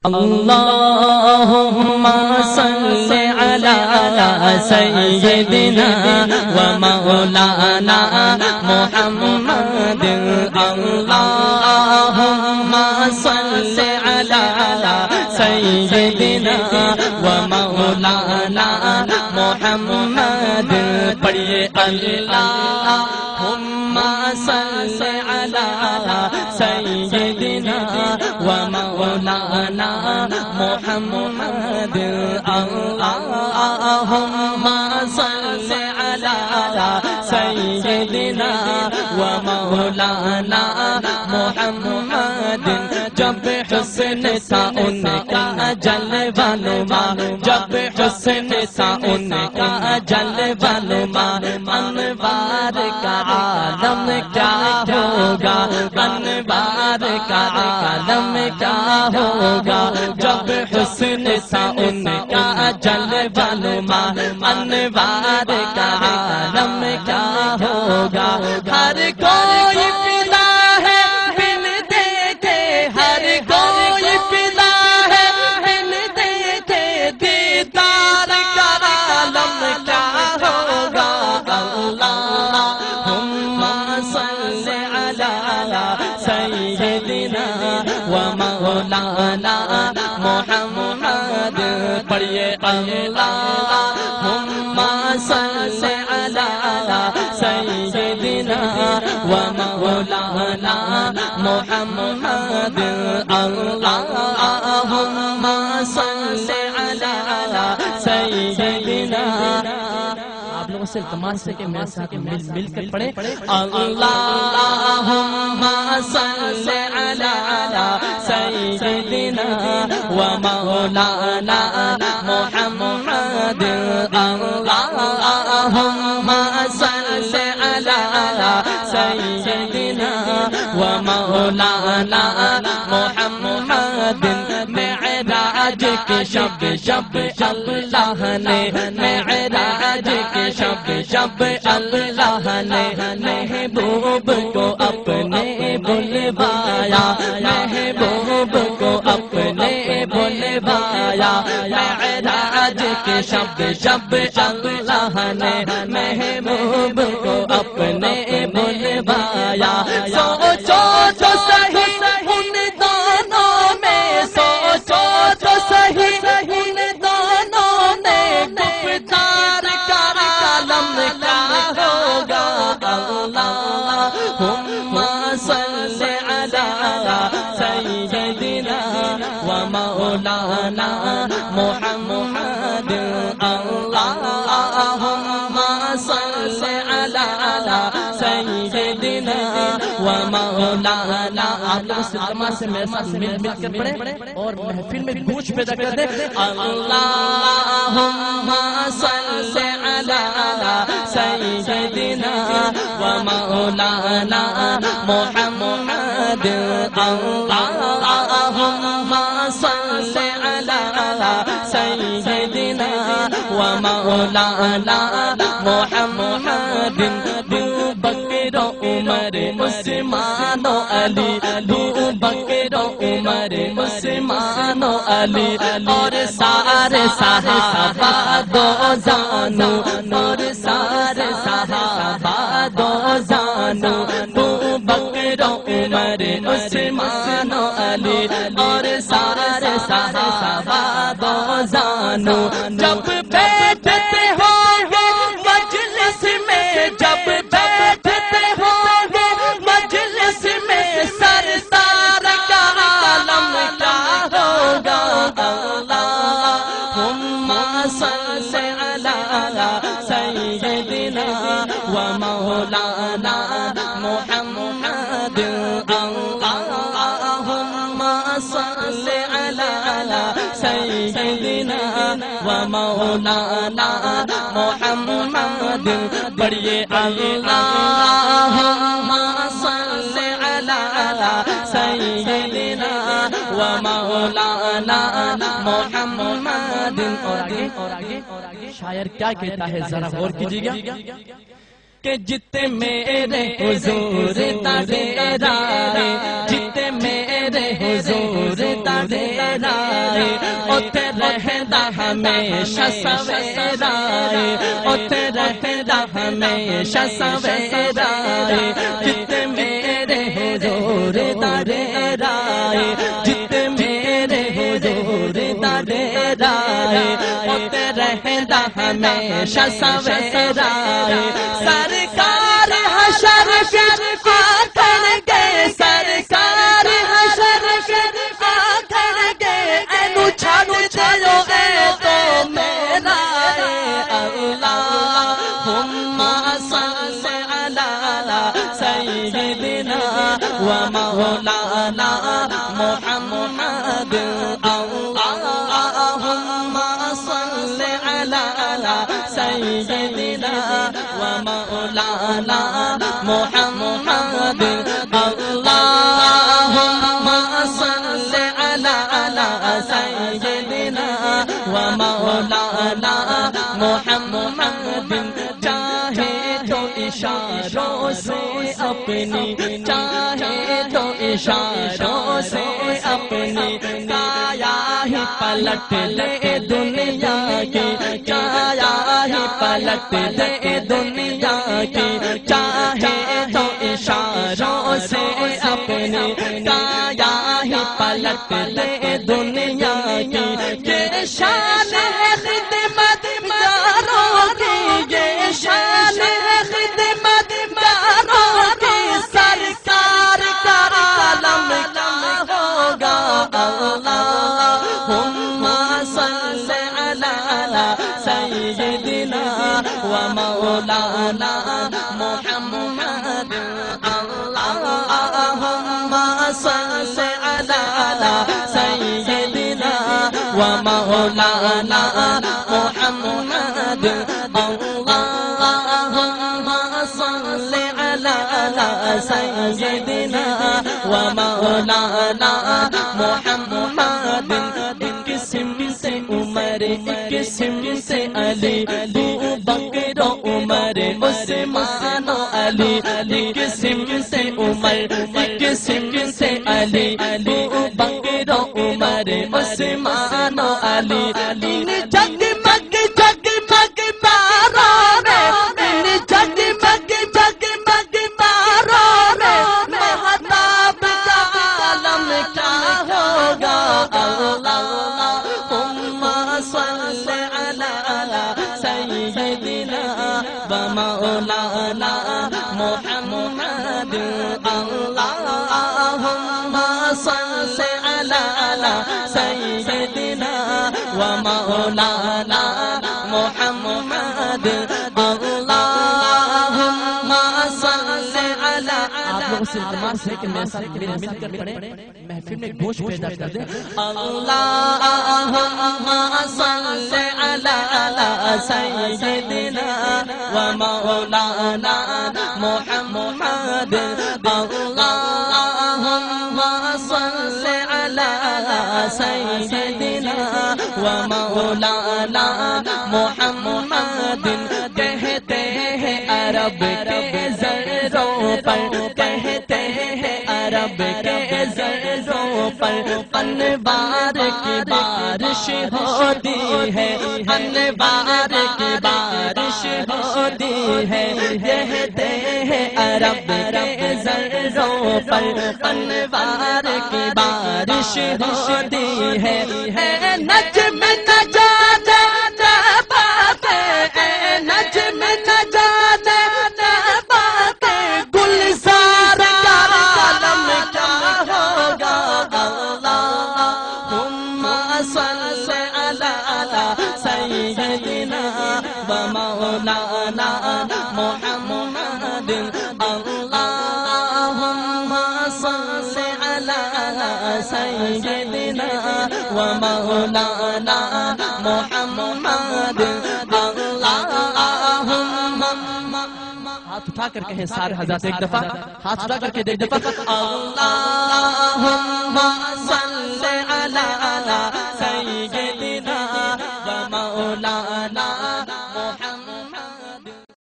اللهم صل على سيدنا ومولانا محمد اللهم صل على سيدنا ومولانا محمد پڑھیے اللهم صل على سيدنا ومولانا محمد اللهم صل على سيدنا ومولانا محمد جب حسن تھا ان کا جلوہ نما جب حسن تھا ان کا جلوہ نما انوار کا عالم کیا ہوگا انوار کا عالم کیا ہوگا جب حسن تھا ان کا جلوہ نما انوار کا عالم کیا ہوگا ہر کوئی فدا ہے بن دیکھے ہر کوئی فدا ہے بن دیکھے دیدار کا عالم کیا ہوگا اللہم صل علی سیدنا ومولانا محمد پڑھیے اللہم صل علی سیدنا ومولانا محمد اللہم صل علی سیدنا آپ لوگوں سے التماس ہے کہ میرے ساتھ مل کر پڑھیں اللہم صل علی سیدنا ومولانا محمد اللہم صل علی سیدنا ومولانا محمد معراج کے شب شب اللہ نے معراج کے شب شب اللہ نے محبوب کو اپنے بلوایا محبوب کو اپنے بلوایا معراج کے شب شب اللہ نے محبوب کو اپنے بلوایا سوچو تو صحیح ان دونوں میں سوچو تو صحیح ان دونوں نے گفتار کا عالم کیا ہوگا اللہم صل علی سیدنا ومولانا محمد اللہم صل علی سیدنا ومولانا آپ لوگ سلطمہ سے میرے ساتھ مل کر پڑھیں اور محفل میں گونج پیدا کر دیں اللہم صل علی سیدنا ومولانا محمد اللہم صل علی سیدنا ومولانا محمد بکر و عمر عثمان و علی بکر و عمر عثمان و علی اور سارے صحابہ دو زانو اور سارے صحابہ دو زانو بکر و عمر عثمان و علی اور سارے صحابہ دو زانو جب بیٹھتے ہوں گے مجلس میں جب بیٹھتے ہوں گے مجلس میں سرتار کا عالم کیا ہوگا اللہم صل علی سیدنا ومولانا محمد اللہم صل علی سیدنا ومولانا محمد پڑھیے اللہم صل علی سیدنا ومولانا محمد اور آگے شاعر کیا کہتا ہے ذرا غور کیجیے گا کہ جتنے میرے حضور تابعدار جتنے میرے میرے حضور دا ڈیرا ہے اوتھے رہندا ہمیشہ سویرا ہے اوتھے رہندا ہمیشہ سویرا ہے جتے میرے حضور دا ڈیرا ہے جتے میرے حضور دا ڈیرا ہے اوتھے رہندا ہمیشہ سویرا ہے سرکار حشر پھر آکھن گے سرکار حشر پھر آکھن گے اینو چھڑ چھڑو اے تو میرا ہے اللہم صل علی سیدنا و مولانا محمد اللہم صل علی سیدنا و مولانا محمد اللہم صل علی سیدنا و مولانا محمد چاہے تو اشاروں سے اپنی چاہے تو اشاروں سے اپنی کایا ہی پلٹ لے دنیا کی کایا ہی پلٹ لے دنیا کی چاہے تو اشاروں سے اپنی کایا ہی پلٹ لے دنیا کی یہ شان ہے خدمت داروں کی یہ شان ہے خدمت داروں کی سرکار کا عالم کیا ہوگا اللہم صل علی سیدنا و مولانا محمد اللہم صل علی سیدنا و مولانا محمد اللہم صل علی سیدنا و مولانا محمد ایک سمت عمر ایک سمت علی ابو بکر و عمر عثمان و علی ایک سمت عمر ایک سمت علی ابو بکر و عمر عثمان و علی جگمگ جگمگ تاروں میں جگمگ جگمگ تاروں میں مہتاب کا عالم کیا ہوگا اللہم صل علی سیدنا و مولانا محمد اللہم صل علی سیدنا و مولانا محمد اللہم صل علی آپ لوگوں سے التماس ہے کہ میرے ساتھ مل کر پڑھیں محفل میں گوش پیدا کر دیں اللہم صل علی سیدنا و مولانا محمد اللہم صل علی سیدنا و مولانا محمد کہتے ہیں عرب کے زروں پر کہتے ہیں عرب کے زروں پر انوار کی بارش ہوتی ہے انوار کی بارش ہوتی ہے کہتے ہیں عرب کے زروں پر انوار کی بارش ہوتی ہے نجم نجات باتیں نجم نجات باتیں گلزار کا عالم کیا ہوگا اللہم صل علی سیدنا و مولانا محمد اللہم صل علی سیدنا و مولانا محمد اللہم ہاتھ اٹھا کر کہیں سارے حضرات ایک دفعہ ہاتھ اٹھا کر کے ایک دفعہ اللہم صل علی سیدنا